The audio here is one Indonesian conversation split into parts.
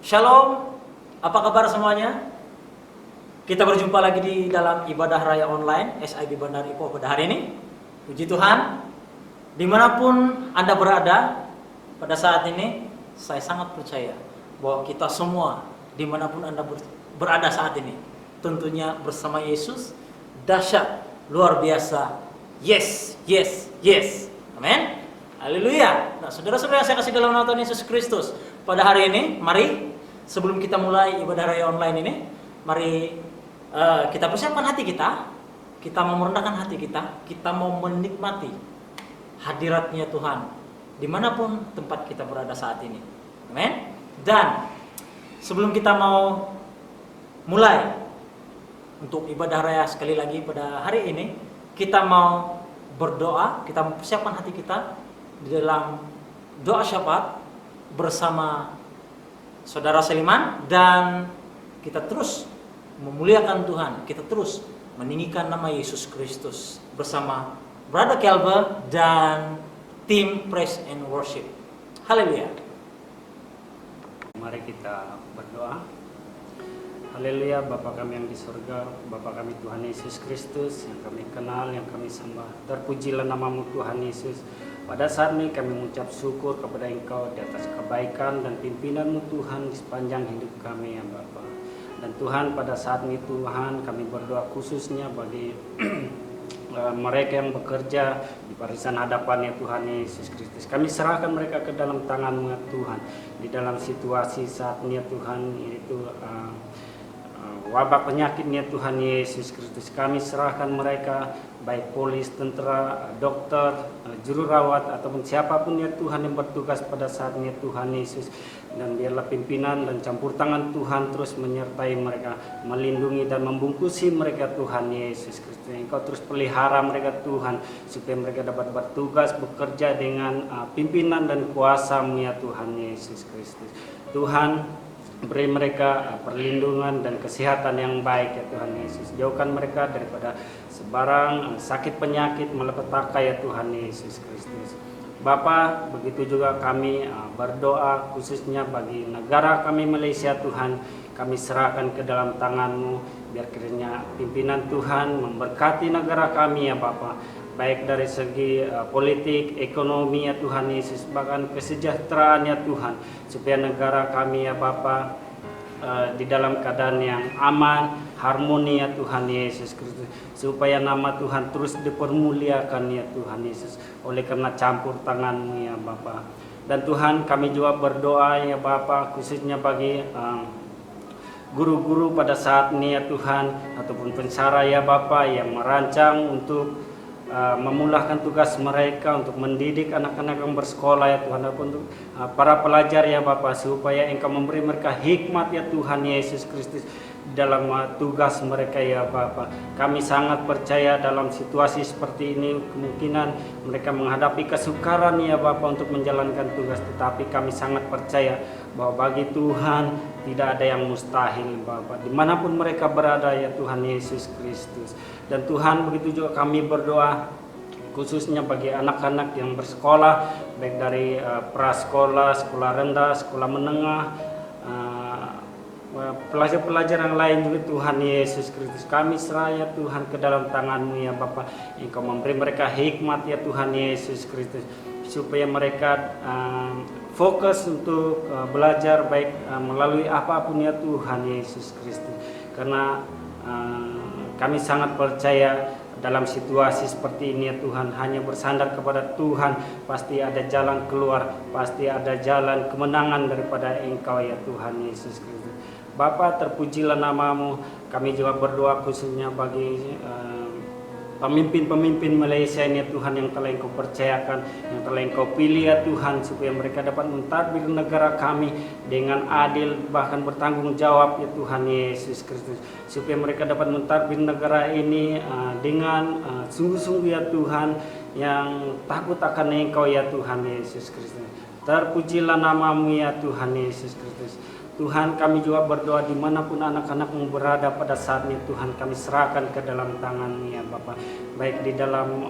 Shalom, apa kabar semuanya? Kita berjumpa lagi di dalam ibadah raya online SIB Bandar Ipoh pada hari ini. Puji Tuhan, dimanapun Anda berada pada saat ini, saya sangat percaya bahwa kita semua dimanapun Anda berada saat ini, tentunya bersama Yesus, dahsyat, luar biasa, yes, yes, yes, amin, haleluya. Nah, saudara-saudara yang saya kasih dalam nama Tuhan Yesus Kristus, pada hari ini, mari sebelum kita mulai ibadah raya online ini, mari kita persiapkan hati kita mau merendahkan hati kita mau menikmati hadiratnya Tuhan dimanapun tempat kita berada saat ini. Amin. Dan sebelum kita mau mulai untuk ibadah raya sekali lagi pada hari ini, kita mau berdoa, kita mempersiapkan hati kita di dalam doa syafaat bersama Saudara Seliman, dan kita terus memuliakan Tuhan, kita terus meninggikan nama Yesus Kristus bersama Brother Kelber dan tim Praise and Worship. Haleluya. Mari kita berdoa. Haleluya, Bapa kami yang di surga, Bapa kami Tuhan Yesus Kristus yang kami kenal, yang kami sembah. Terpujilah namamu Tuhan Yesus. Pada saat ini kami mengucap syukur kepada Engkau di atas kebaikan dan pimpinan-Mu Tuhan di sepanjang hidup kami ya Bapa. Dan Tuhan, pada saat ini Tuhan kami berdoa khususnya bagi mereka yang bekerja di barisan hadapan ya Tuhan Yesus Kristus. Kami serahkan mereka ke dalam tangan-Mu ya Tuhan. Di dalam situasi saat ini ya Tuhan, yaitu wabah penyakitnya Tuhan Yesus Kristus, kami serahkan mereka, baik polis, tentara, dokter, juru rawat, ataupun siapapun ya Tuhan yang bertugas pada saat ini Tuhan Yesus. Dan biarlah pimpinan dan campur tangan Tuhan terus menyertai mereka, melindungi dan membungkusi mereka Tuhan Yesus Kristus. Engkau terus pelihara mereka Tuhan, supaya mereka dapat bertugas, bekerja dengan pimpinan dan kuasa-Mu ya Tuhan Yesus Kristus. Tuhan, beri mereka perlindungan dan kesehatan yang baik ya Tuhan Yesus. Jauhkan mereka daripada sebarang sakit penyakit malapetaka ya Tuhan Yesus Kristus. Bapa, begitu juga kami berdoa khususnya bagi negara kami Malaysia Tuhan. Kami serahkan ke dalam tangan-Mu, biar kiranya pimpinan Tuhan memberkati negara kami ya Bapa, baik dari segi politik, ekonomi ya Tuhan Yesus, bahkan kesejahteraan ya Tuhan, supaya negara kami ya Bapa di dalam keadaan yang aman, harmoni ya Tuhan Yesus Kristus, supaya nama Tuhan terus dipermuliakan ya Tuhan Yesus, oleh karena campur tangan-Mu ya Bapa. Dan Tuhan, kami juga berdoa ya Bapa khususnya bagi guru-guru pada saat ini ya Tuhan, ataupun pensyarah ya Bapa yang merancang untuk memulahkan tugas mereka untuk mendidik anak-anak yang bersekolah ya Tuhan, ataupun untuk para pelajar ya Bapa, supaya Engkau memberi mereka hikmat ya Tuhan Yesus Kristus dalam tugas mereka ya Bapa. Kami sangat percaya dalam situasi seperti ini kemungkinan mereka menghadapi kesukaran ya Bapa untuk menjalankan tugas, tetapi kami sangat percaya bahwa bagi Tuhan tidak ada yang mustahil Bapa, dimanapun mereka berada ya Tuhan Yesus Kristus. Dan Tuhan, begitu juga kami berdoa khususnya bagi anak-anak yang bersekolah, baik dari prasekolah, sekolah rendah, sekolah menengah, pelajar-pelajar yang lain juga Tuhan Yesus Kristus. Kami serah ya Tuhan ke dalam tangan-Mu ya Bapa. Engkau memberi mereka hikmat ya Tuhan Yesus Kristus, supaya mereka fokus untuk belajar baik melalui apapun ya Tuhan Yesus Kristus. Karena kami sangat percaya dalam situasi seperti ini ya Tuhan, hanya bersandar kepada Tuhan pasti ada jalan keluar, pasti ada jalan kemenangan daripada Engkau ya Tuhan Yesus Kristus. Bapa, terpujilah namamu. Kami juga berdoa khususnya bagi pemimpin-pemimpin Malaysia ini ya Tuhan, yang telah Engkau percayakan, yang telah Engkau pilih ya Tuhan, supaya mereka dapat mentadbir negara kami dengan adil, bahkan bertanggung jawab ya Tuhan Yesus Kristus, supaya mereka dapat mentadbir negara ini dengan sungguh-sungguh ya Tuhan, yang takut akan Engkau ya Tuhan Yesus Kristus. Terpujilah namamu ya Tuhan Yesus Kristus. Tuhan, kami juga berdoa dimanapun anak-anak-Mu berada pada saat ini Tuhan, kami serahkan ke dalam tangan-Mu ya Bapa, baik di dalam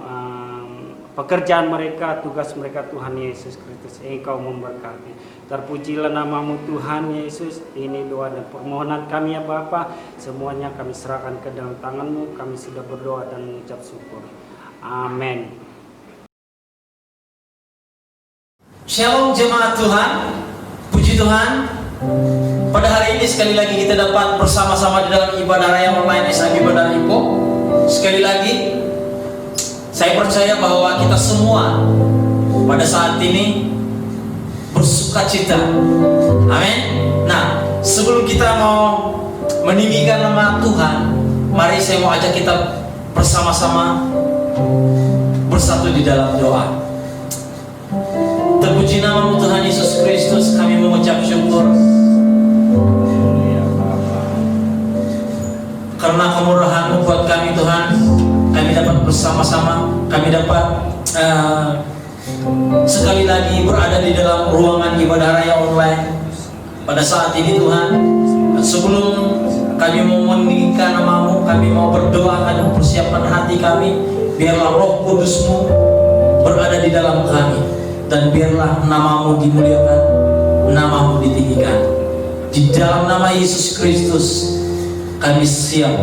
pekerjaan mereka, tugas mereka Tuhan Yesus Kristus. Engkau memberkati. Terpujilah namamu Tuhan Yesus. Ini doa dan permohonan kami ya Bapa. Semuanya kami serahkan ke dalam tangan-Mu. Kami sudah berdoa dan mengucap syukur. Amin. Shalom jemaat Tuhan. Puji Tuhan. Pada hari ini sekali lagi kita dapat bersama-sama di dalam ibadah raya online SIB Bandar Ipo. Sekali lagi saya percaya bahwa kita semua pada saat ini bersuka cita. Amin. Nah, sebelum kita mau meninggikan nama Tuhan, mari saya mau ajak kita bersama-sama bersatu di dalam doa. Terpuji namamu Tuhan Yesus Kristus, kami mengucap syukur karena kemurahan-Mu buat kami Tuhan. Kami dapat bersama-sama, kami dapat sekali lagi berada di dalam ruangan ibadah raya online pada saat ini Tuhan. Sebelum kami mau meninggikan nama-Mu, kami mau berdoa, kami mempersiapkan hati kami. Biarlah Roh Kudus-Mu berada di dalam kami, dan biarlah nama-Mu dimuliakan, nama-Mu ditinggikan. Di dalam nama Yesus Kristus kami siap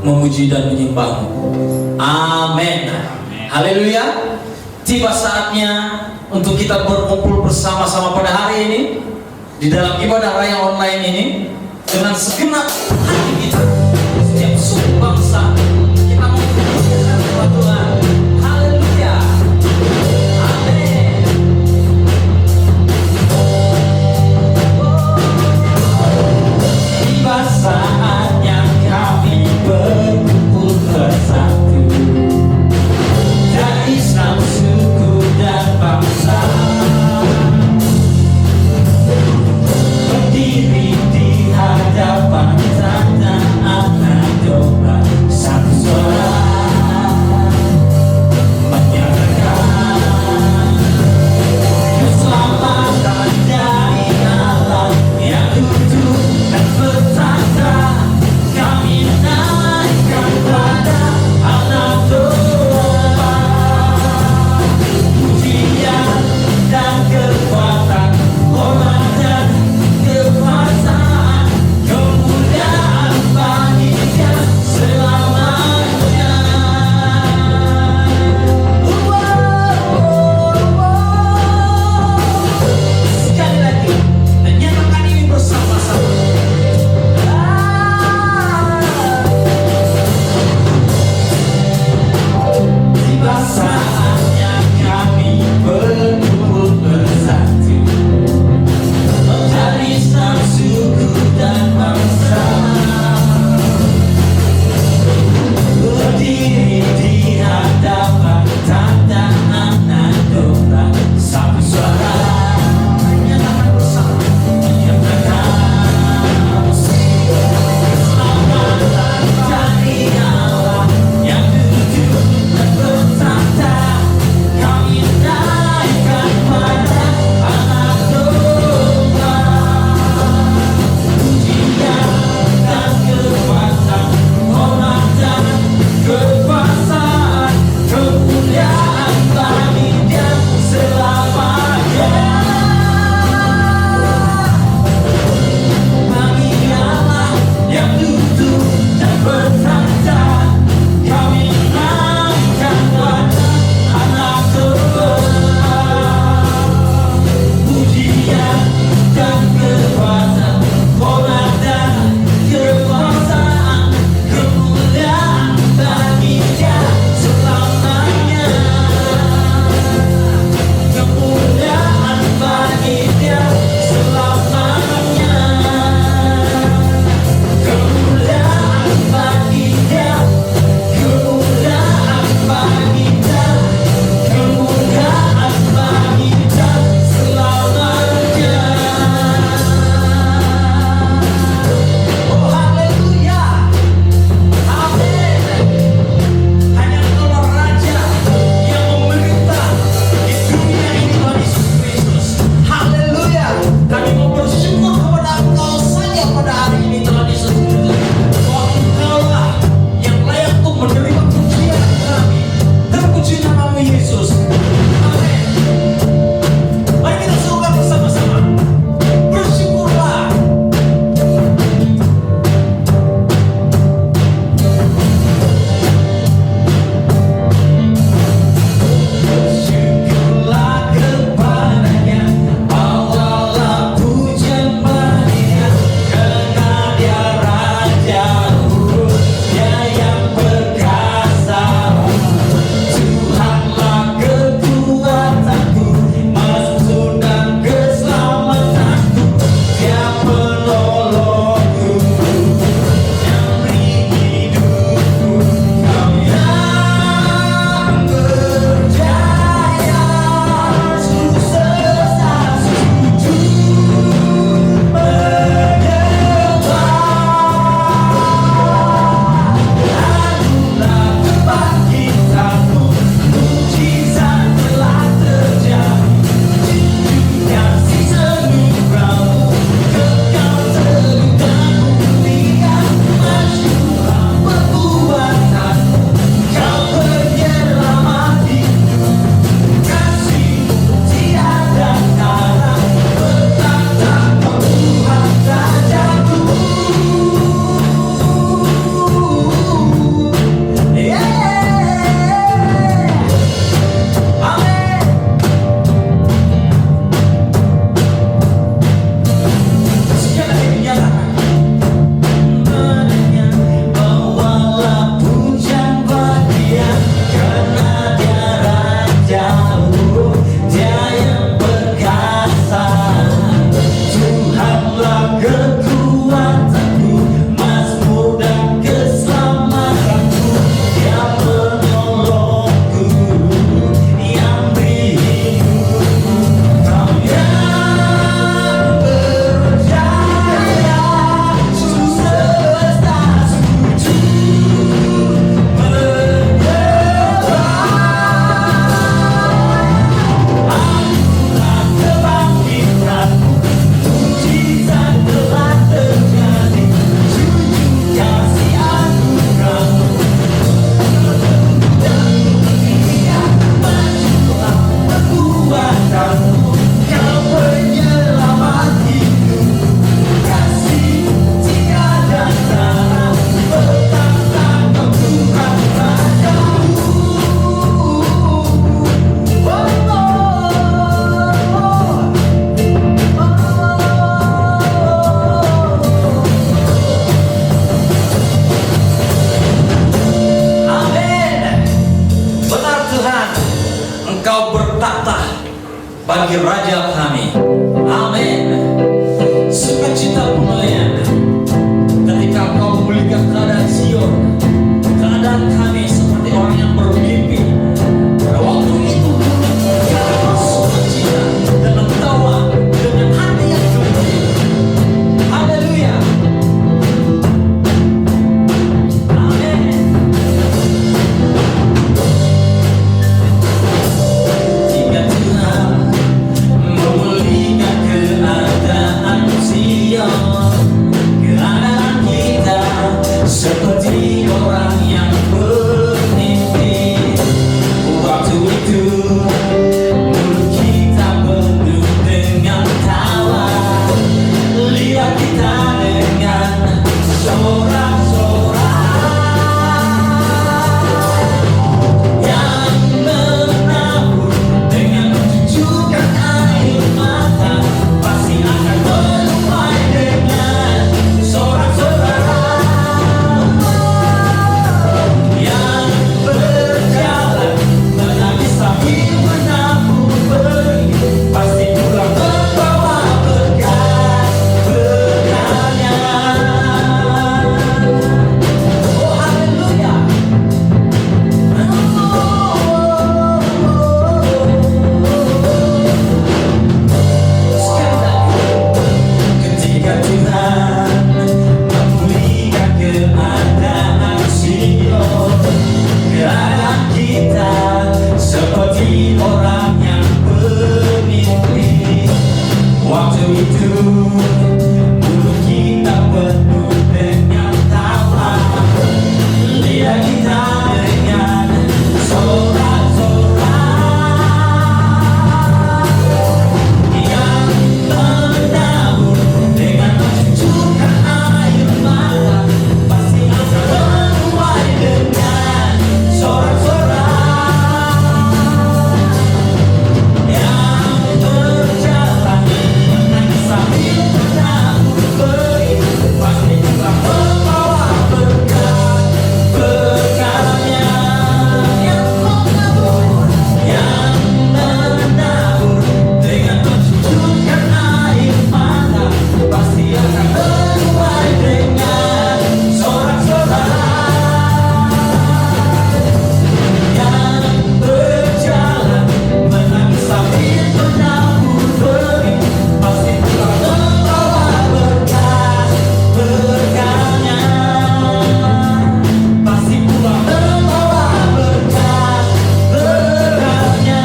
memuji dan menyembah-Mu. Amin. Haleluya. Tiba saatnya untuk kita berkumpul bersama-sama pada hari ini di dalam ibadah raya online ini dengan segenap hati kita, setiap suku bangsa kita memuliakan nama Tuhan. Haleluya. Amin. Tiba saatnya kami berkumpul bersatu dari Islam, suku dan bangsa, berdiri di hadapan Tuhan. bagi Raja kami. Amin. Sukacita pemulihan ketika Engkau memulihkan keadaan Sion, keadaan kami seperti orang yang bermimpi. Pada waktu itu kami sukacita dengan tawa, dengan hati yang gembira. Haleluya. Amin. Jika Tuhan memulihkan keadaan Sion, keadaan kita seperti orang yang bermimpi. Waktu itu mulut kita penuh dengan tawa, lidah kita dengan sorak-sorai yang menabur dengan mencucurkan air mata, pasti akan menuai dengan sorak-sorai yang berjalan menangis sambil menabur benih, pasti pulang membawa berkah-berkahnya. Oh haleluya. Sekali lagi, ketika Tuhan memulihkan keadaan Sion, keadaan kita seperti orang yang bermimpi. Waktu itu mulut kita penuh dengan tawa, lidah kita dengan sorak-sorai yang menabur dengan mencucurkan air mata, pasti akan menuai dengan sorak-sorai yang berjalan menangis sambil menabur benih, pasti juga membawa berkah-berkahnya. Yang menabur dengan mencucurkan air mata, pasti akan menuai dengan sorak-sorai yang berjalan menangis sambil menabur benih, pasti juga membawa berkah-berkahnya. Pasti pula membawa berkah-berkahnya.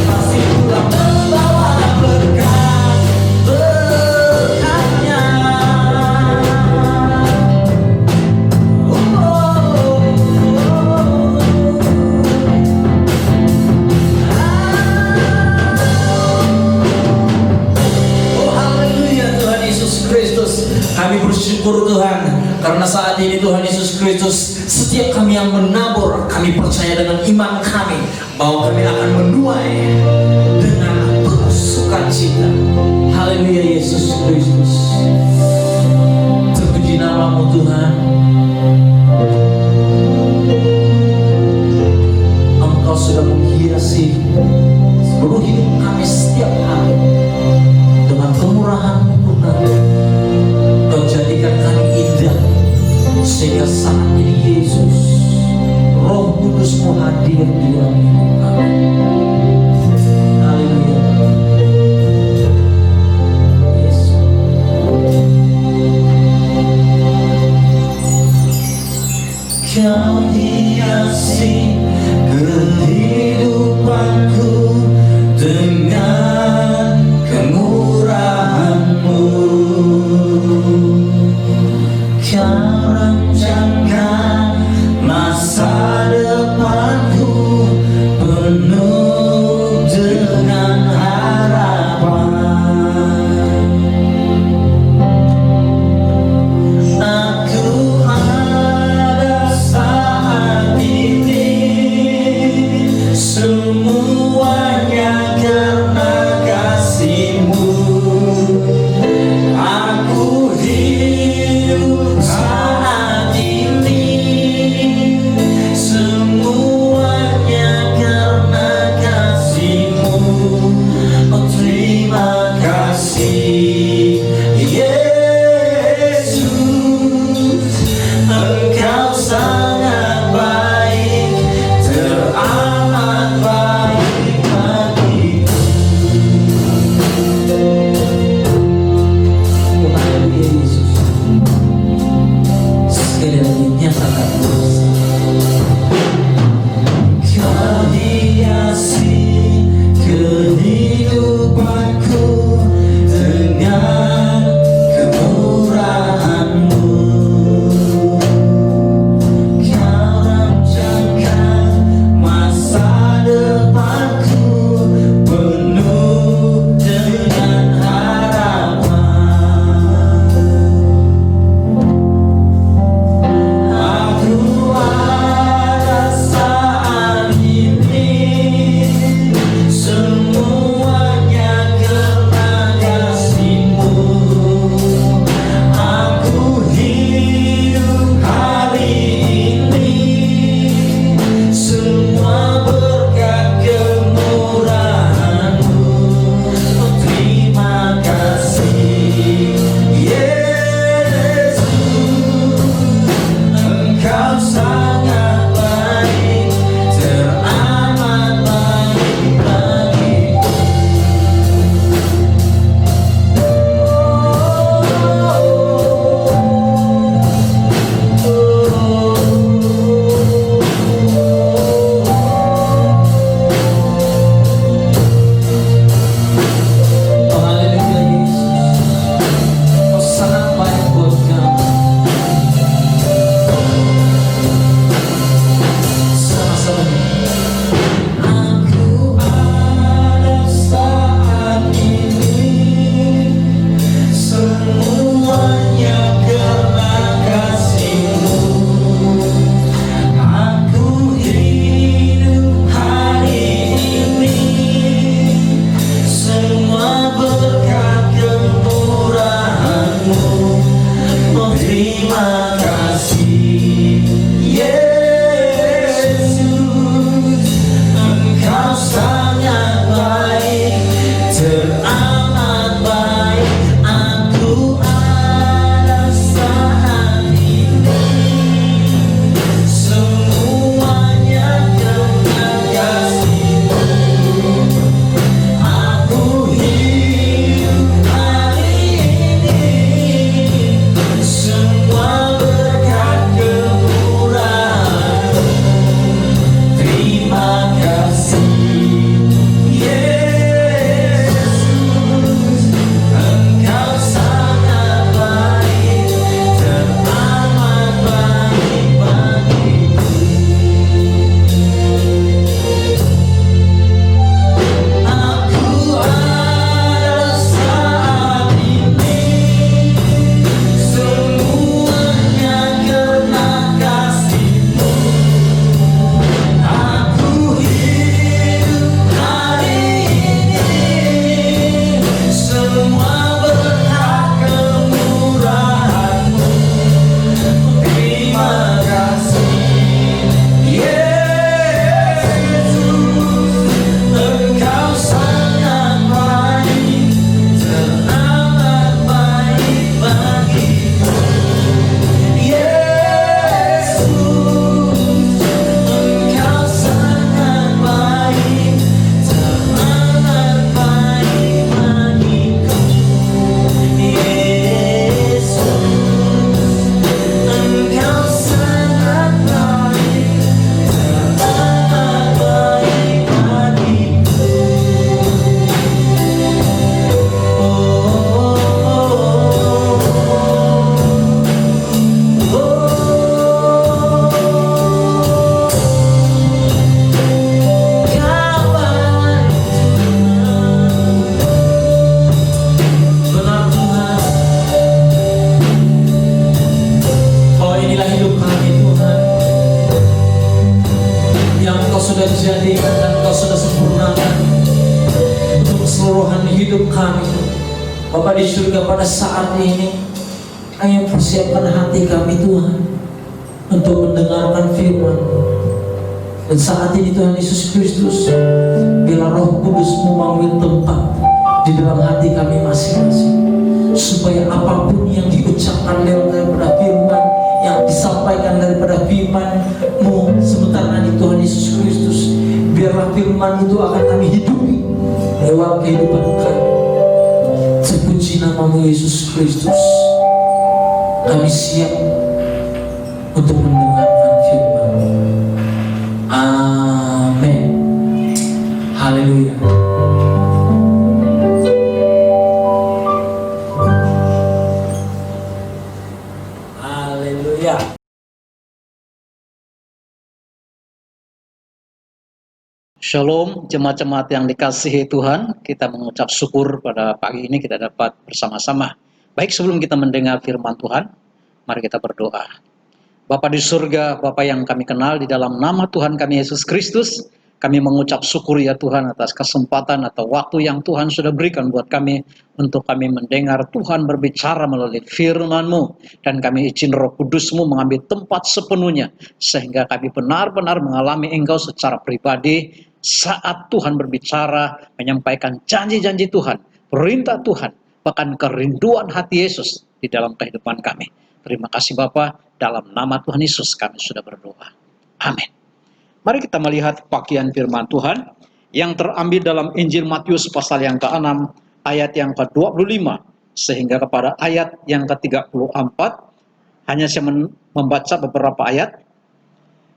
Pasti pula membawa berkah-berkahnya. Oh haleluya Tuhan Yesus Kristus. Kami bersyukur Tuhan karena saat ini Tuhan Yesus Kristus, setiap kami yang menabur, kami percaya dengan iman kami bahwa kami akan menuai dengan penuh sukacita. Haleluya Yesus Kristus. Terpuji namamu Tuhan. Engkau sudah menghiasi seluruh hidup kami setiap hari dengan kemurahan-Mu Tuhan. Kau jadikan kami indah sehingga saat ini Yesus, Roh Kudus-Mu hadir di dalam hidup kami. Haleluya. Yesus. Kau hiasi kehidupanku dengan kemurahan. hidup kami. Bapa di surga, pada saat ini kami persiapkan hati kami Tuhan untuk mendengarkan firman. Dan saat ini Tuhan Yesus Kristus, bila Roh Kudus-Mu mengambil tempat di dalam hati kami masing-masing, supaya apapun yang diucapkan daripada firman, yang disampaikan daripada firman-Mu sebentar lagi Tuhan Yesus Kristus, biarlah firman itu akan kami hidupi lewat kehidupan kami. Terpuji nama-Mu Yesus Kristus. Kami siap untuk mendengarkan firman. Amin. Haleluya. Haleluya. Shalom, jemaat-jemaat yang dikasihi Tuhan. Kita mengucap syukur pada pagi ini kita dapat bersama-sama. Baik, sebelum kita mendengar firman Tuhan, mari kita berdoa. Bapa di surga, Bapa yang kami kenal, di dalam nama Tuhan kami Yesus Kristus, kami mengucap syukur ya Tuhan atas kesempatan atau waktu yang Tuhan sudah berikan buat kami untuk kami mendengar Tuhan berbicara melalui firman-Mu, dan kami izin Roh Kudus-Mu mengambil tempat sepenuhnya sehingga kami benar-benar mengalami Engkau secara pribadi saat Tuhan berbicara, menyampaikan janji-janji Tuhan, perintah Tuhan, bahkan kerinduan hati Yesus di dalam kehidupan kami. Terima kasih Bapa, dalam nama Tuhan Yesus kami sudah berdoa. Amin. Mari kita melihat bagian firman Tuhan yang terambil dalam Injil Matius pasal yang ke-6 ayat yang ke-25 sehingga kepada ayat yang ke-34. Hanya saya membaca beberapa ayat.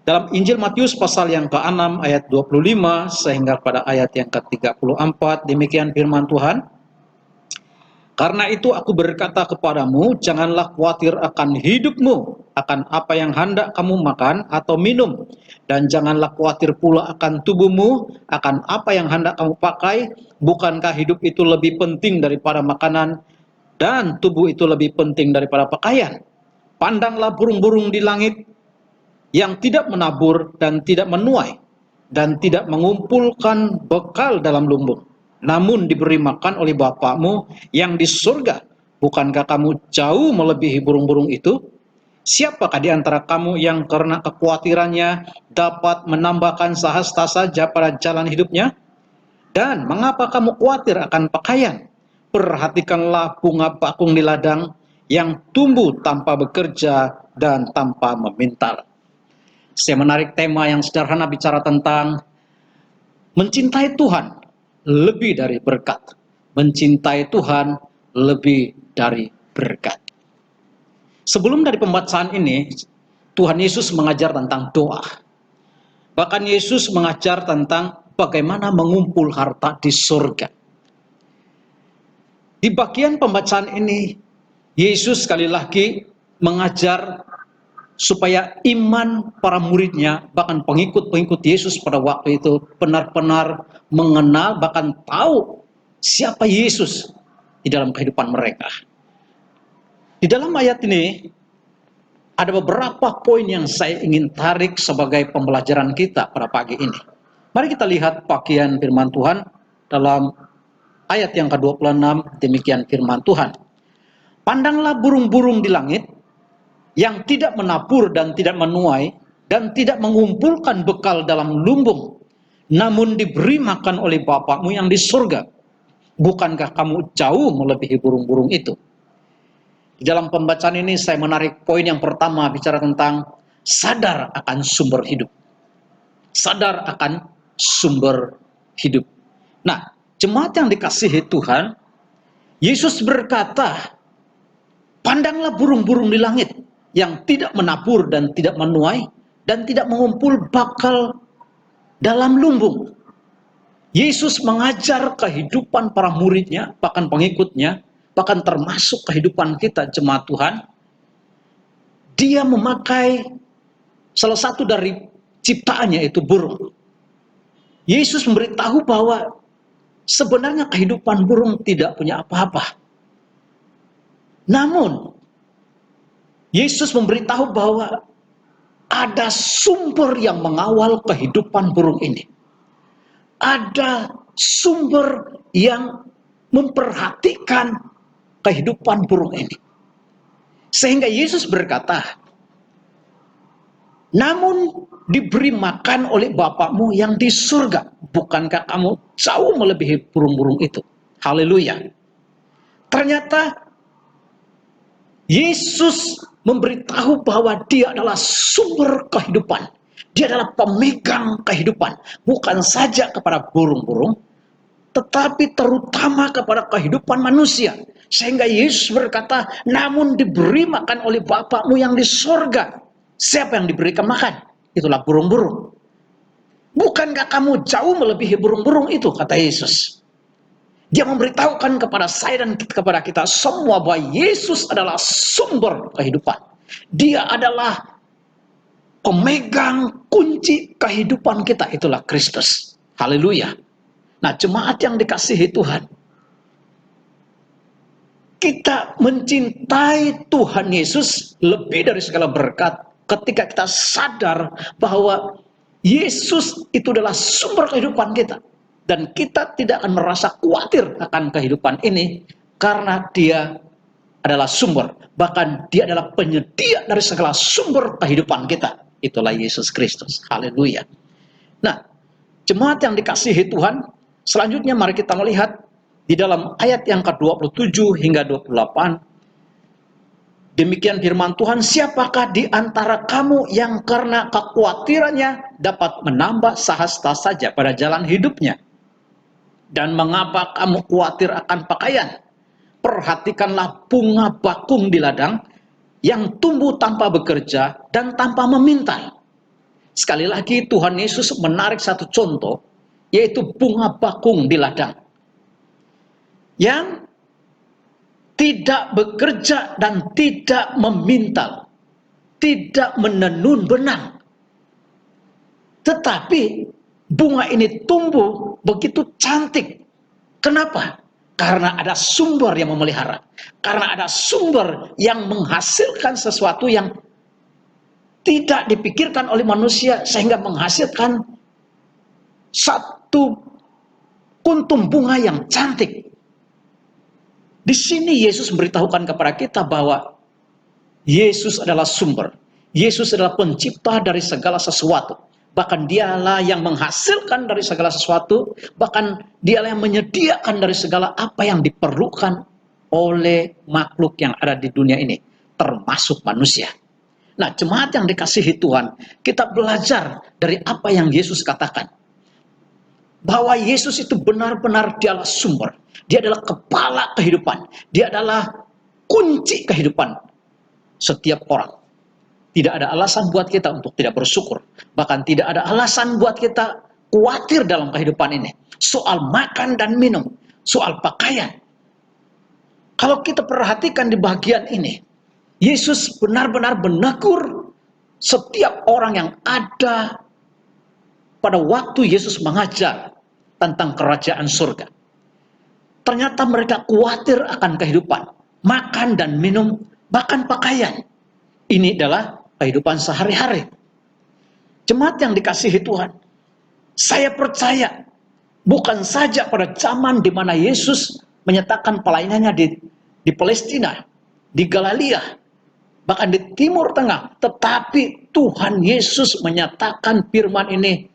Dalam Injil Matius pasal yang ke-6 ayat 25 sehingga pada ayat yang ke-34, demikian firman Tuhan. Karena itu aku berkata kepadamu, janganlah khawatir akan hidupmu, akan apa yang hendak kamu makan atau minum. Dan janganlah khawatir pula akan tubuhmu, akan apa yang hendak kamu pakai. Bukankah hidup itu lebih penting daripada makanan, dan tubuh itu lebih penting daripada pakaian? Pandanglah burung-burung di langit, yang tidak menabur dan tidak menuai, dan tidak mengumpulkan bekal dalam lumbung, namun diberi makan oleh Bapakmu yang di surga. Bukankah kamu jauh melebihi burung-burung itu? Siapakah di antara kamu yang karena kekhawatirannya dapat menambahkan sehasta saja pada jalan hidupnya? Dan mengapa kamu khawatir akan pakaian? Perhatikanlah bunga bakung di ladang yang tumbuh tanpa bekerja dan tanpa memintal. Saya menarik tema yang sederhana bicara tentang mencintai Tuhan lebih dari berkat. Mencintai Tuhan lebih dari berkat. Sebelum dari pembacaan ini, Tuhan Yesus mengajar tentang doa. Bahkan Yesus mengajar tentang bagaimana mengumpul harta di surga. Di bagian pembacaan ini, Yesus sekali lagi mengajar supaya iman para muridnya, bahkan pengikut-pengikut Yesus pada waktu itu benar-benar mengenal, bahkan tahu siapa Yesus di dalam kehidupan mereka. Di dalam ayat ini ada beberapa poin yang saya ingin tarik sebagai pembelajaran kita pada pagi ini. Mari kita lihat bagian firman Tuhan dalam ayat yang ke-26, demikian firman Tuhan. Pandanglah burung-burung di langit, yang tidak menabur dan tidak menuai, dan tidak mengumpulkan bekal dalam lumbung, namun diberi makan oleh Bapakmu yang di surga. Bukankah kamu jauh melebihi burung-burung itu? Di dalam pembacaan ini saya menarik poin yang pertama, bicara tentang sadar akan sumber hidup. Sadar akan sumber hidup. Nah, jemaat yang dikasihi Tuhan, Yesus berkata, pandanglah burung-burung di langit, yang tidak menabur dan tidak menuai, dan tidak mengumpul bakal dalam lumbung. Yesus mengajar kehidupan para muridnya, bahkan pengikutnya, bahkan termasuk kehidupan kita jemaat Tuhan. Dia memakai salah satu dari ciptaannya, yaitu burung. Yesus memberitahu bahwa sebenarnya kehidupan burung tidak punya apa-apa. Namun, Yesus memberitahu bahwa ada sumber yang mengawal kehidupan burung ini. Ada sumber yang memperhatikan kehidupan burung ini. Sehingga Yesus berkata, namun diberi makan oleh Bapakmu yang di surga. Bukankah kamu jauh melebihi burung-burung itu? Haleluya. Ternyata Yesus memberitahu bahwa dia adalah sumber kehidupan. Dia adalah pemegang kehidupan. Bukan saja kepada burung-burung, tetapi terutama kepada kehidupan manusia. Sehingga Yesus berkata, namun diberi makan oleh Bapakmu yang di sorga. Siapa yang diberikan makan? Itulah burung-burung. Bukankah kamu jauh melebihi burung-burung itu, kata Yesus. Dia memberitahukan kepada saya dan kepada kita semua bahwa Yesus adalah sumber kehidupan. Dia adalah pemegang kunci kehidupan kita. Itulah Kristus. Haleluya. Nah, jemaat yang dikasihi Tuhan, kita mencintai Tuhan Yesus lebih dari segala berkat ketika kita sadar bahwa Yesus itu adalah sumber kehidupan kita. Dan kita tidak akan merasa khawatir akan kehidupan ini karena dia adalah sumber. Bahkan dia adalah penyedia dari segala sumber kehidupan kita. Itulah Yesus Kristus. Haleluya. Nah, jemaat yang dikasihi Tuhan, selanjutnya mari kita melihat di dalam ayat yang ke-27 hingga 28. Demikian firman Tuhan, siapakah di antara kamu yang karena kekhawatirannya dapat menambah sehasta saja pada jalan hidupnya? Dan mengapa kamu khawatir akan pakaian? Perhatikanlah bunga bakung di ladang yang tumbuh tanpa bekerja dan tanpa memintal. Sekali lagi Tuhan Yesus menarik satu contoh, yaitu bunga bakung di ladang yang tidak bekerja dan tidak memintal, tidak menenun benang. Tetapi bunga ini tumbuh begitu cantik. Kenapa? Karena ada sumber yang memelihara. Karena ada sumber yang menghasilkan sesuatu yang tidak dipikirkan oleh manusia, sehingga menghasilkan satu kuntum bunga yang cantik. Di sini Yesus memberitahukan kepada kita bahwa Yesus adalah sumber. Yesus adalah pencipta dari segala sesuatu. Bahkan dialah yang menghasilkan dari segala sesuatu. Bahkan dialah yang menyediakan dari segala apa yang diperlukan oleh makhluk yang ada di dunia ini. Termasuk manusia. Nah, jemaat yang dikasihi Tuhan, kita belajar dari apa yang Yesus katakan. Bahwa Yesus itu benar-benar dialah sumber. Dia adalah kepala kehidupan. Dia adalah kunci kehidupan setiap orang. Tidak ada alasan buat kita untuk tidak bersyukur. Bahkan tidak ada alasan buat kita khawatir dalam kehidupan ini. Soal makan dan minum. Soal pakaian. Kalau kita perhatikan di bagian ini, Yesus benar-benar menegur setiap orang yang ada pada waktu Yesus mengajar tentang kerajaan surga. Ternyata mereka khawatir akan kehidupan. Makan dan minum, bahkan pakaian. Ini adalah kehidupan sehari-hari. Jemaat yang dikasihi Tuhan, saya percaya bukan saja pada zaman di mana Yesus menyatakan pelayanannya di Palestina, di Galilea, bahkan di Timur Tengah, tetapi Tuhan Yesus menyatakan firman ini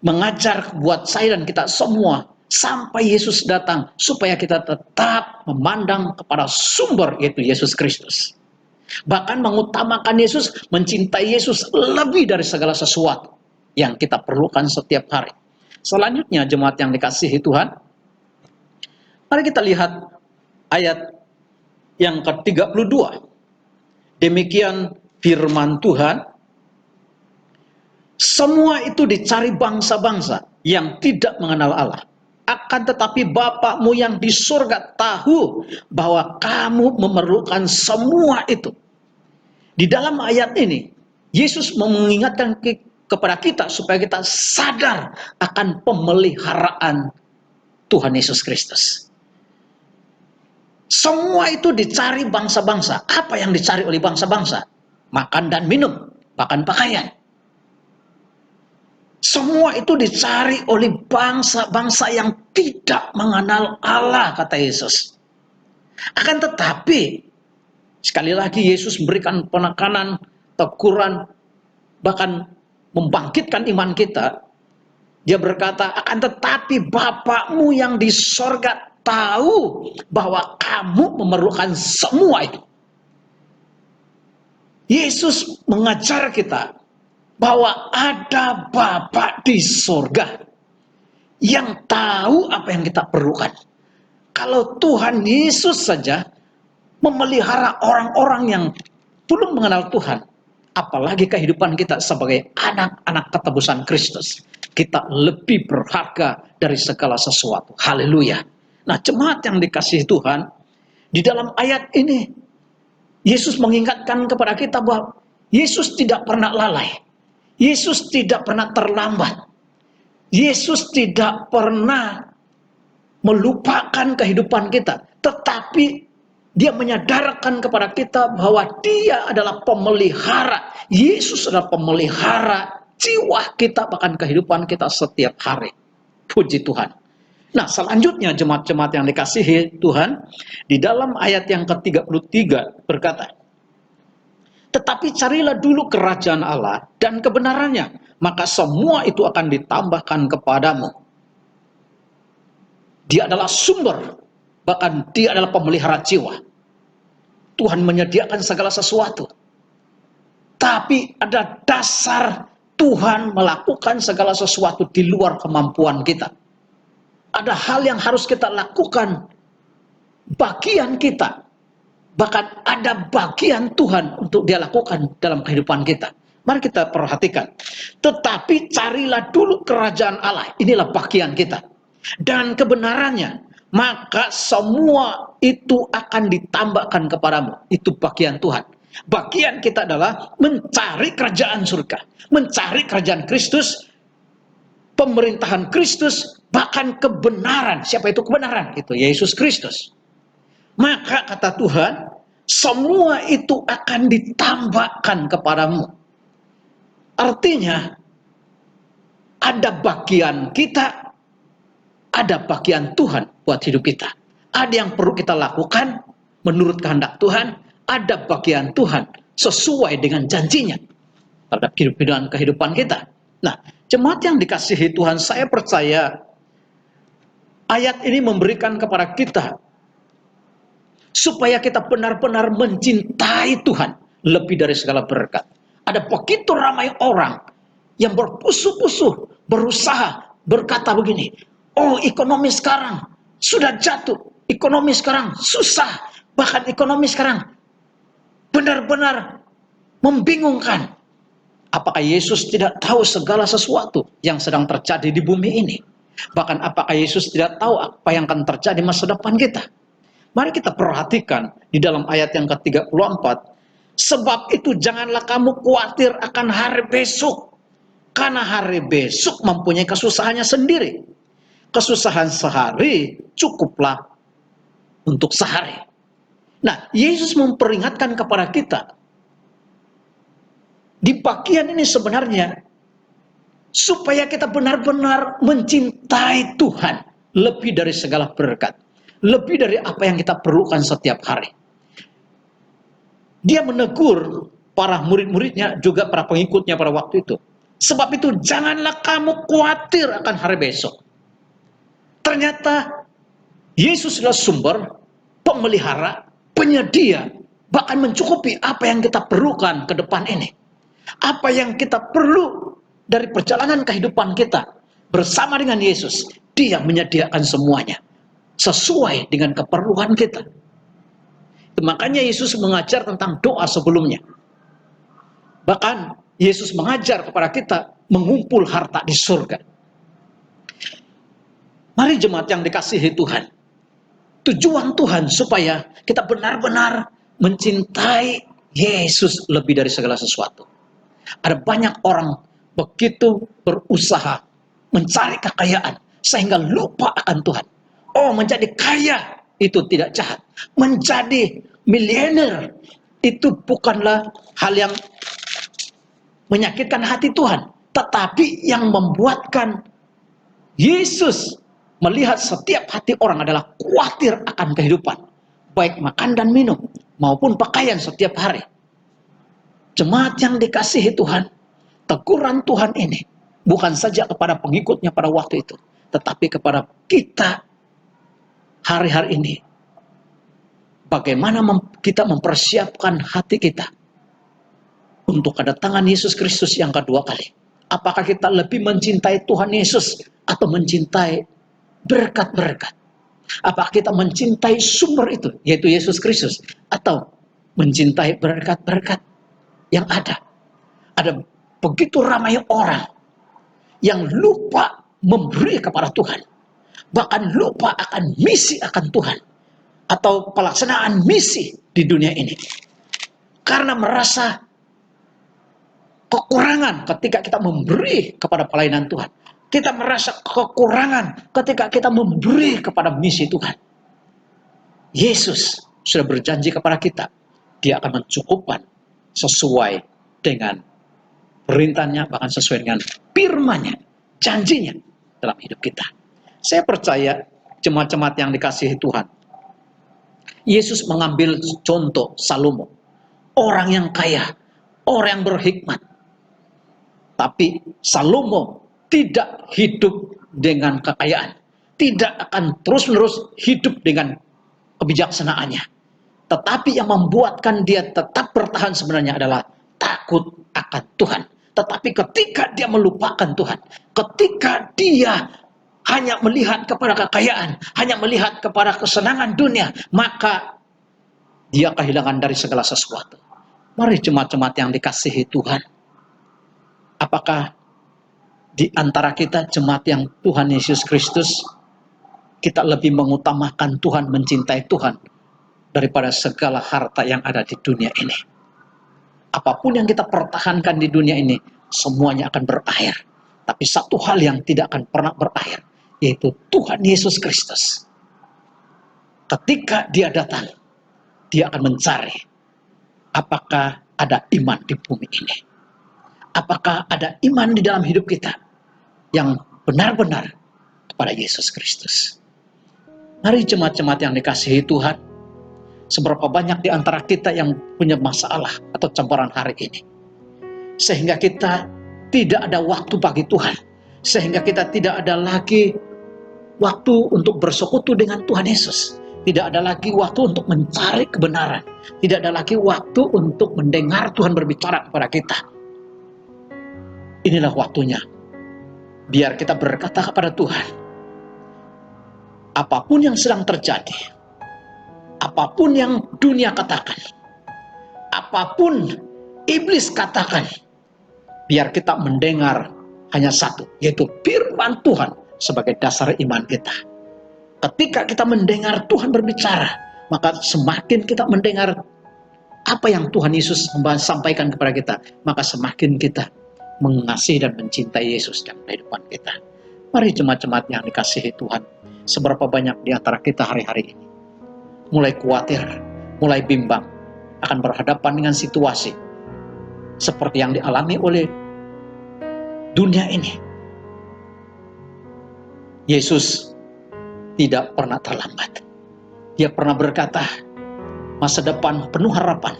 mengajar buat saya dan kita semua sampai Yesus datang, supaya kita tetap memandang kepada sumber, yaitu Yesus Kristus. Bahkan mengutamakan Yesus, mencintai Yesus lebih dari segala sesuatu yang kita perlukan setiap hari. Selanjutnya, jemaat yang dikasihi Tuhan, mari kita lihat ayat yang ke-32. Demikian firman Tuhan, semua itu dicari bangsa-bangsa yang tidak mengenal Allah. Akan tetapi Bapakmu yang di surga tahu bahwa kamu memerlukan semua itu. Di dalam ayat ini, Yesus mengingatkan kepada kita supaya kita sadar akan pemeliharaan Tuhan Yesus Kristus. Semua itu dicari bangsa-bangsa. Apa yang dicari oleh bangsa-bangsa? Makan dan minum, bahkan pakaian. Semua itu dicari oleh bangsa-bangsa yang tidak mengenal Allah, kata Yesus. Akan tetapi, sekali lagi Yesus memberikan penekanan, teguran, bahkan membangkitkan iman kita. Dia berkata, akan tetapi Bapakmu yang di sorga tahu bahwa kamu memerlukan semua itu. Yesus mengajar kita bahwa ada Bapa di sorga yang tahu apa yang kita perlukan. Kalau Tuhan Yesus saja memelihara orang-orang yang belum mengenal Tuhan, apalagi kehidupan kita sebagai anak-anak ketebusan Kristus, kita lebih berharga dari segala sesuatu. Haleluya. Nah, jemaat yang dikasihi Tuhan, di dalam ayat ini Yesus mengingatkan kepada kita bahwa Yesus tidak pernah lalai. Yesus tidak pernah terlambat. Yesus tidak pernah melupakan kehidupan kita, tetapi Dia menyadarkan kepada kita bahwa Dia adalah pemelihara. Yesus adalah pemelihara jiwa kita, bahkan kehidupan kita setiap hari. Puji Tuhan. Nah, selanjutnya jemaat-jemaat yang dikasihi Tuhan, di dalam ayat yang ke-33 berkata, tetapi carilah dulu kerajaan Allah dan kebenarannya, maka semua itu akan ditambahkan kepadamu. Dia adalah sumber, bahkan Dia adalah pemelihara jiwa. Tuhan menyediakan segala sesuatu. Tapi ada dasar Tuhan melakukan segala sesuatu di luar kemampuan kita. Ada hal yang harus kita lakukan, bagian kita. Bahkan ada bagian Tuhan untuk Dia lakukan dalam kehidupan kita. Mari kita perhatikan. Tetapi carilah dulu kerajaan Allah. Inilah bagian kita. Dan kebenarannya. Maka semua itu akan ditambahkan kepadamu. Itu bagian Tuhan. Bagian kita adalah mencari kerajaan surga. Mencari kerajaan Kristus. Pemerintahan Kristus. Bahkan kebenaran. Siapa itu kebenaran? Itu Yesus Kristus. Maka kata Tuhan, semua itu akan ditambahkan kepadamu. Artinya, ada bagian kita, ada bagian Tuhan buat hidup kita. Ada yang perlu kita lakukan menurut kehendak Tuhan, ada bagian Tuhan sesuai dengan janjinya terhadap kehidupan kita. Nah, jemaat yang dikasihi Tuhan, saya percaya ayat ini memberikan kepada kita supaya kita benar-benar mencintai Tuhan lebih dari segala berkat. Ada begitu ramai orang yang berpusuh-pusuh, berusaha, berkata begini, oh ekonomi sekarang sudah jatuh, ekonomi sekarang susah, bahkan ekonomi sekarang benar-benar membingungkan. Apakah Yesus tidak tahu segala sesuatu yang sedang terjadi di bumi ini? Bahkan apakah Yesus tidak tahu apa yang akan terjadi masa depan kita? Mari kita perhatikan di dalam ayat yang ke-34. Sebab itu janganlah kamu khawatir akan hari besok. Karena hari besok mempunyai kesusahannya sendiri. Kesusahan sehari cukuplah untuk sehari. Nah, Yesus memperingatkan kepada kita. Di bagian ini sebenarnya supaya kita benar-benar mencintai Tuhan lebih dari segala berkat. Lebih dari apa yang kita perlukan setiap hari. Dia menegur para murid-muridnya, juga para pengikutnya pada waktu itu. Sebab itu janganlah kamu khawatir akan hari besok. Ternyata Yesus adalah sumber, pemelihara, penyedia, bahkan mencukupi apa yang kita perlukan ke depan ini. Apa yang kita perlu dari perjalanan kehidupan kita bersama dengan Yesus, Dia menyediakan semuanya sesuai dengan keperluan kita. Makanya Yesus mengajar tentang doa sebelumnya. Bahkan Yesus mengajar kepada kita mengumpul harta di surga. Mari jemaat yang dikasihi Tuhan. Tujuan Tuhan supaya kita benar-benar mencintai Yesus lebih dari segala sesuatu. Ada banyak orang begitu berusaha mencari kekayaan sehingga lupa akan Tuhan. Oh, menjadi kaya itu tidak jahat. Menjadi miliuner itu bukanlah hal yang menyakitkan hati Tuhan. Tetapi yang membuatkan Yesus melihat setiap hati orang adalah khawatir akan kehidupan, baik makan dan minum maupun pakaian setiap hari. Jemaat yang dikasihi Tuhan, teguran Tuhan ini bukan saja kepada pengikutnya pada waktu itu, tetapi kepada kita hari-hari ini. Bagaimana kita mempersiapkan hati kita untuk kedatangan Yesus Kristus yang kedua kali. Apakah kita lebih mencintai Tuhan Yesus atau mencintai berkat-berkat? Apakah kita mencintai sumber itu, yaitu Yesus Kristus, atau mencintai berkat-berkat yang ada? Ada begitu ramai orang yang lupa memberi kepada Tuhan, bahkan lupa akan misi akan Tuhan, atau pelaksanaan misi di dunia ini. Karena merasa kekurangan ketika kita memberi kepada pelayanan Tuhan. Kita merasa kekurangan ketika kita memberi kepada misi Tuhan. Yesus sudah berjanji kepada kita, Dia akan mencukupkan sesuai dengan perintahnya, bahkan sesuai dengan firman-Nya, janjinya dalam hidup kita. Saya percaya jemaat-jemaat yang dikasihi Tuhan, Yesus mengambil contoh Salomo, orang yang kaya, orang yang berhikmat. Tapi Salomo tidak hidup dengan kekayaan, tidak akan terus-menerus hidup dengan kebijaksanaannya. Tetapi yang membuatkan dia tetap bertahan sebenarnya adalah takut akan Tuhan. Tetapi ketika dia melupakan Tuhan, ketika dia hanya melihat kepada kekayaan, hanya melihat kepada kesenangan dunia, maka dia kehilangan dari segala sesuatu. Mari jemaat-jemaat yang dikasihi Tuhan, apakah di antara kita jemaat yang Tuhan Yesus Kristus, kita lebih mengutamakan Tuhan, mencintai Tuhan daripada segala harta yang ada di dunia ini? Apapun yang kita pertahankan di dunia ini, semuanya akan berakhir. Tapi satu hal yang tidak akan pernah berakhir, yaitu Tuhan Yesus Kristus. Ketika Dia datang, Dia akan mencari apakah ada iman di bumi ini. Apakah ada iman di dalam hidup kita yang benar-benar kepada Yesus Kristus. Mari jemaat-jemaat yang dikasihi Tuhan, seberapa banyak di antara kita yang punya masalah atau campuran hari ini, sehingga kita tidak ada waktu bagi Tuhan, sehingga kita tidak ada lagi waktu untuk bersekutu dengan Tuhan Yesus, tidak ada lagi waktu untuk mencari kebenaran, tidak ada lagi waktu untuk mendengar Tuhan berbicara kepada kita. Inilah waktunya, biar kita berkata kepada Tuhan, apapun yang sedang terjadi, apapun yang dunia katakan, apapun iblis katakan, biar kita mendengar hanya satu, yaitu firman Tuhan sebagai dasar iman kita. Ketika kita mendengar Tuhan berbicara, maka semakin kita mendengar apa yang Tuhan Yesus sampaikan kepada kita, maka semakin kita mengasihi dan mencintai Yesus dalam kehidupan kita. Mari jemaat-jemaat yang dikasihi Tuhan, seberapa banyak di antara kita hari-hari ini mulai khawatir, mulai bimbang, akan berhadapan dengan situasi seperti yang dialami oleh dunia ini. Yesus tidak pernah terlambat. Dia pernah berkata, masa depan penuh harapan,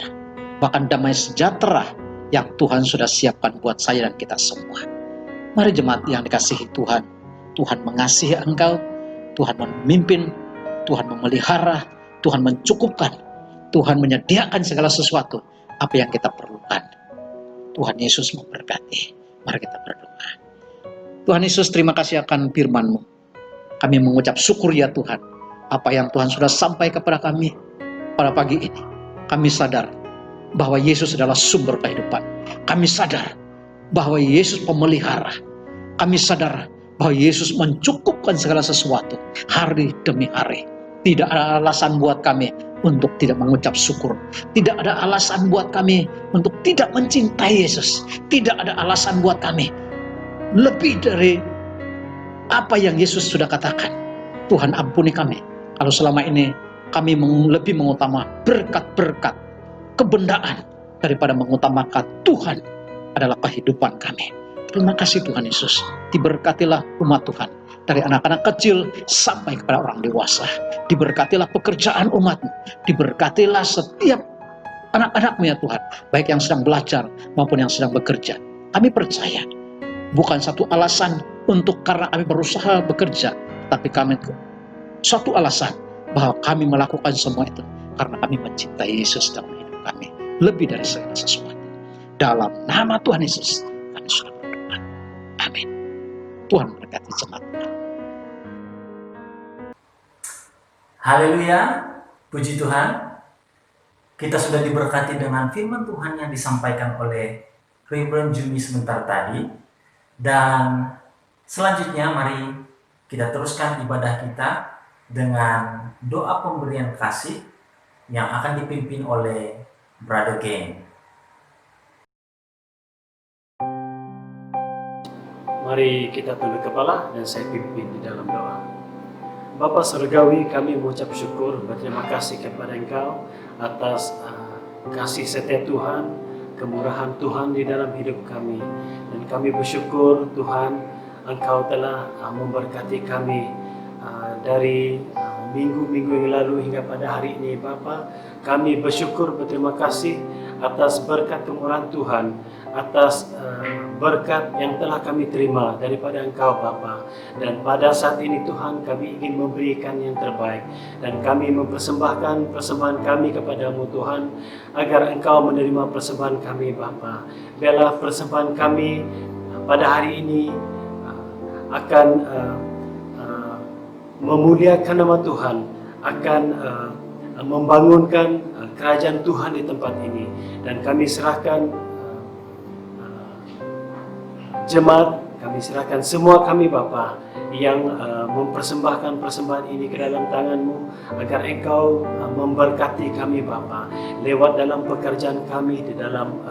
bahkan damai sejahtera yang Tuhan sudah siapkan buat saya dan kita semua. Mari jemaat yang dikasihi Tuhan, Tuhan mengasihi engkau, Tuhan memimpin, Tuhan memelihara, Tuhan mencukupkan, Tuhan menyediakan segala sesuatu apa yang kita perlukan. Tuhan Yesus memberkati. Mari kita berdoa. Tuhan Yesus, terima kasih akan firman-Mu. Kami mengucap syukur ya Tuhan, apa yang Tuhan sudah sampai kepada kami pada pagi ini. Kami sadar bahwa Yesus adalah sumber kehidupan. Kami sadar bahwa Yesus pemelihara. Kami sadar bahwa Yesus mencukupkan segala sesuatu hari demi hari. Tidak ada alasan buat kami untuk tidak mengucap syukur. Tidak ada alasan buat kami untuk tidak mencintai Yesus. Tidak ada alasan buat kami lebih dari apa yang Yesus sudah katakan. Tuhan ampuni kami kalau selama ini kami lebih mengutama berkat-berkat, kebendaan, daripada mengutamakan Tuhan adalah kehidupan kami. Terima kasih Tuhan Yesus. Diberkatilah umat Tuhan. Dari anak-anak kecil sampai kepada orang dewasa. Diberkatilah pekerjaan umat-Mu. Diberkatilah setiap anak-anak-Mu ya Tuhan. Baik yang sedang belajar maupun yang sedang bekerja. Kami percaya. Bukan satu alasan untuk karena kami berusaha bekerja. Tapi kami satu alasan bahwa kami melakukan semua itu. Karena kami mencintai Yesus dalam hidup kami. Lebih dari segala sesuatu. Dalam nama Tuhan Yesus. Kami sudah berdoa. Amin. Tuhan berkati jemaat. Haleluya, puji Tuhan. Kita sudah diberkati dengan firman Tuhan yang disampaikan oleh Reverend Jumi sebentar tadi. Dan selanjutnya mari kita teruskan ibadah kita dengan doa pemberian kasih yang akan dipimpin oleh Brother Gain. Mari kita tunduk kepala dan saya pimpin di dalam doa. Bapa Surgawi, kami mengucap syukur, berterima kasih kepada Engkau atas kasih setia Tuhan, kemurahan Tuhan di dalam hidup kami. Dan kami bersyukur Tuhan, Engkau telah memberkati kami dari minggu-minggu yang lalu hingga pada hari ini Bapa. Kami bersyukur, berterima kasih atas berkat kemurahan Tuhan, atas berkat yang telah kami terima daripada Engkau Bapa. Dan pada saat ini Tuhan, kami ingin memberikan yang terbaik dan kami mempersembahkan persembahan kami kepadamu Tuhan, agar Engkau menerima persembahan kami Bapa. Biarlah persembahan kami pada hari ini akan memuliakan nama Tuhan, akan membangunkan kerajaan Tuhan di tempat ini. Dan kami serahkan jemaat, kami serahkan semua kami Bapa yang mempersembahkan persembahan ini ke dalam tangan-Mu, agar Engkau memberkati kami Bapa lewat dalam pekerjaan kami, di dalam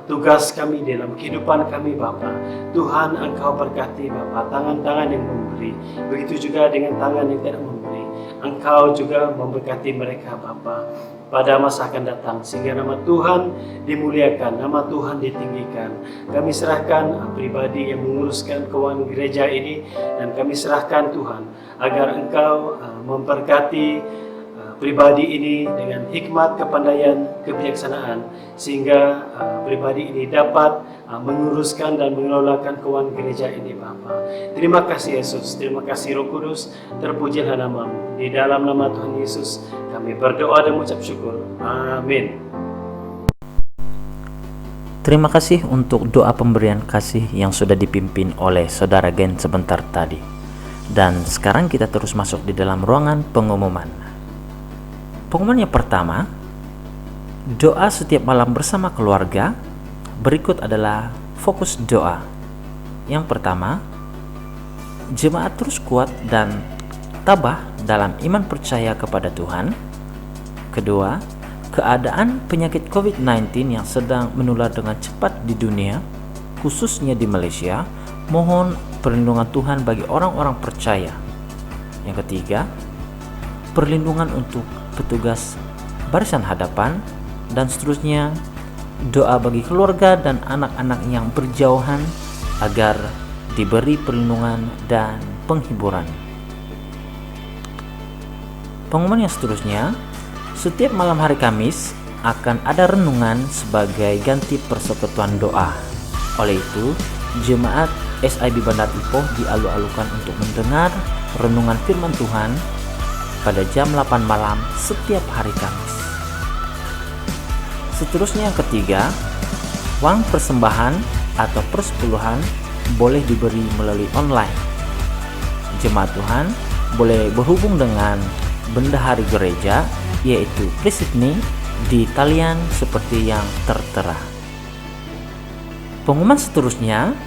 tugas kami, dalam kehidupan kami Bapa. Tuhan, Engkau berkati Bapa tangan-tangan yang memberi, begitu juga dengan tangan yang tidak memberi. Engkau juga memberkati mereka Bapa pada masa akan datang, sehingga nama Tuhan dimuliakan, nama Tuhan ditinggikan. Kami serahkan pribadi yang menguruskan keuangan gereja ini, dan kami serahkan Tuhan agar Engkau memberkati pribadi ini dengan hikmat, kepandaian, kebijaksanaan, sehingga pribadi ini dapat menguruskan dan mengelolakan keuangan gereja ini Bapa. Terima kasih Yesus, terima kasih Roh Kudus, terpujilah nama-Mu. Di dalam nama Tuhan Yesus kami berdoa dan mengucap syukur. Amin. Terima kasih untuk doa pemberian kasih yang sudah dipimpin oleh Saudara Gen sebentar tadi. Dan sekarang kita terus masuk di dalam ruangan pengumuman. Pengumuman yang pertama, doa setiap malam bersama keluarga. Berikut adalah fokus doa. Yang pertama, jemaat terus kuat dan tabah dalam iman percaya kepada Tuhan. Kedua, keadaan penyakit COVID-19 yang sedang menular dengan cepat di dunia, khususnya di Malaysia, mohon perlindungan Tuhan bagi orang-orang percaya. Yang ketiga, perlindungan untuk petugas barisan hadapan, dan seterusnya doa bagi keluarga dan anak-anak yang berjauhan agar diberi perlindungan dan penghiburan. Pengumuman yang seterusnya, setiap malam hari Kamis akan ada renungan sebagai ganti persekutuan doa. Oleh itu, jemaat SIB Bandar Ipoh dialu-alukan untuk mendengar renungan firman Tuhan pada jam 8 malam setiap hari Kamis. Seterusnya yang ketiga, uang persembahan atau persepuluhan boleh diberi melalui online. Jemaat Tuhan boleh berhubung dengan bendahari gereja, yaitu Prisitni, di talian seperti yang tertera. Pengumuman seterusnya,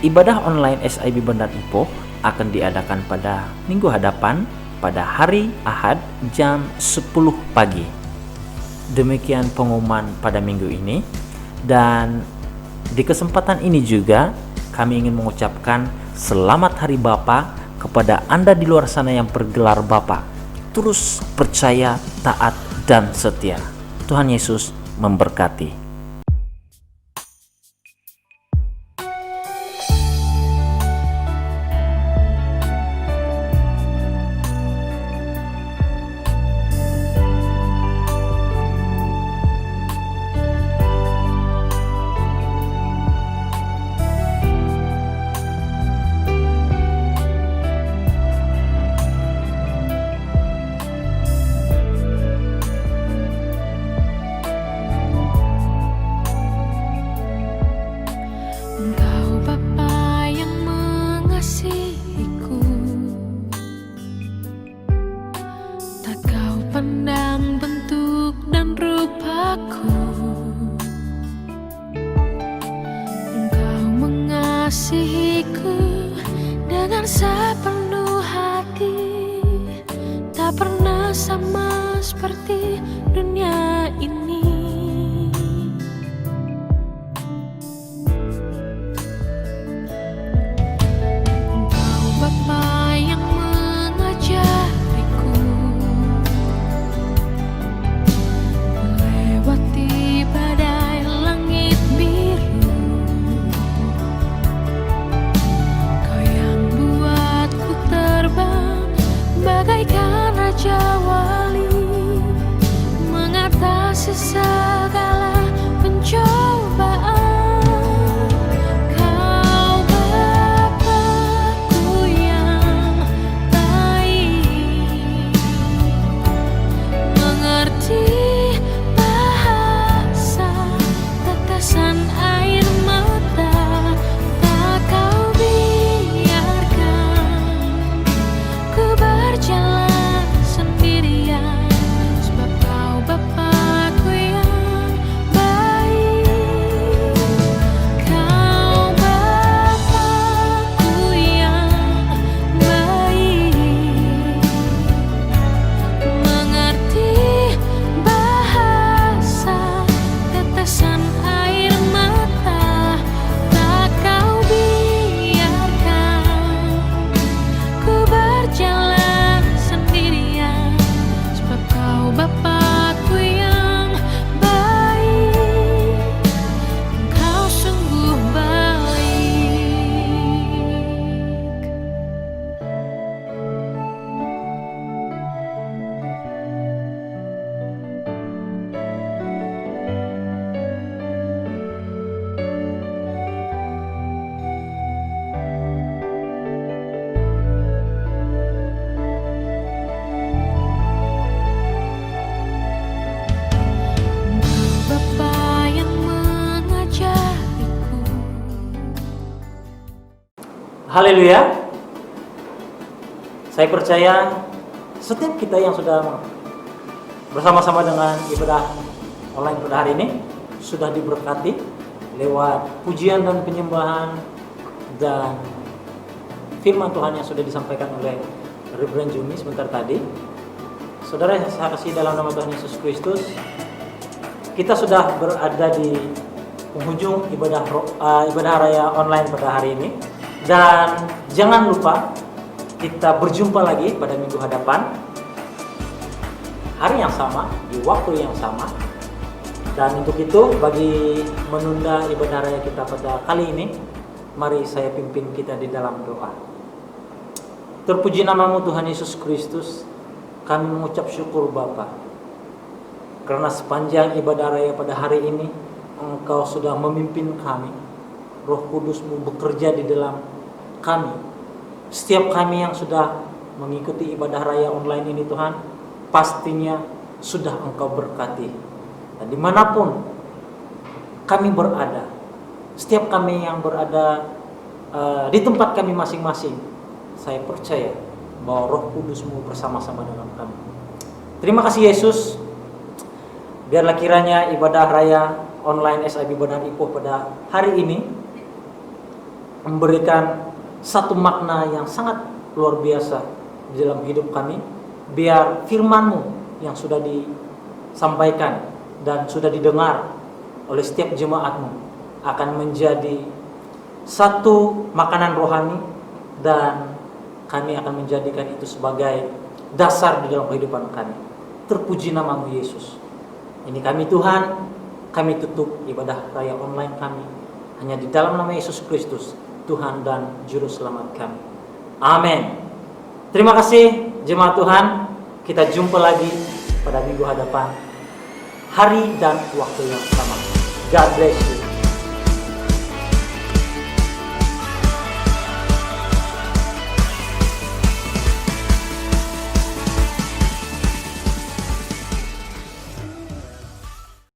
ibadah online SIB Bandar Ipoh akan diadakan pada minggu hadapan pada hari Ahad jam 10 pagi. Demikian pengumuman pada minggu ini, dan di kesempatan ini juga kami ingin mengucapkan selamat Hari Bapa kepada Anda di luar sana yang bergelar Bapa. Terus percaya, taat, dan setia. Tuhan Yesus memberkati. seperti dunia ini. Engkau Bapa yang mengajariku melewati badai langit biru. Kau yang buatku terbang bagaikan raja wali, mengatasi segala pencobaan. Kau Bapa-Ku yang baik, mengerti bahasa tetesan air mata. Tak Kau biarkan ku berjalan sendirian, sebab Kau Bapa-Ku yang baik. Kau Bapa-Ku yang baik, mengerti bahasa tetesan air mata. Tak Kau biarkan ku berjalan sendirian, sebab Kau Bapa-Ku yang baik. Engkau sungguh baik. Bapa yang mengajariku. Haleluya. Saya percaya setiap kita yang sudah bersama-sama dengan ibadah online pada hari ini sudah diberkati lewat pujian dan penyembahan dan firman Tuhan yang sudah disampaikan oleh Reverend Juni sebentar tadi. Saudara yang saya kasih dalam nama Tuhan Yesus Kristus, kita sudah berada di penghujung ibadah raya online pada hari ini, dan jangan lupa kita berjumpa lagi pada minggu hadapan, hari yang sama, di waktu yang sama. Dan untuk itu, bagi menunda ibadah raya kita pada kali ini, mari saya pimpin kita di dalam doa. Terpuji namamu Tuhan Yesus Kristus, kami mengucap syukur Bapa, karena sepanjang ibadah raya pada hari ini, Engkau sudah memimpin kami. Roh Kudus-Mu bekerja di dalam kami. Setiap kami yang sudah mengikuti ibadah raya online ini Tuhan, pastinya sudah Engkau berkati. Dan dimanapun kami berada, setiap kami yang berada di tempat kami masing-masing, saya percaya bahwa Roh Kudus-Mu bersama-sama dengan kami. Terima kasih Yesus. Biarlah kiranya ibadah raya online SIB Bandar Ipoh pada hari ini memberikan satu makna yang sangat luar biasa di dalam hidup kami. Biar firman-Mu yang sudah disampaikan dan sudah didengar oleh setiap jemaat-Mu akan menjadi satu makanan rohani, dan kami akan menjadikan itu sebagai dasar di dalam kehidupan kami. Terpuji namamu Yesus. Ini kami Tuhan, kami tutup ibadah raya online kami hanya di dalam nama Yesus Kristus, Tuhan dan Juru Selamat kami. Amin. Terima kasih jemaat Tuhan. Kita jumpa lagi pada minggu hadapan, hari dan waktu yang sama. God bless you.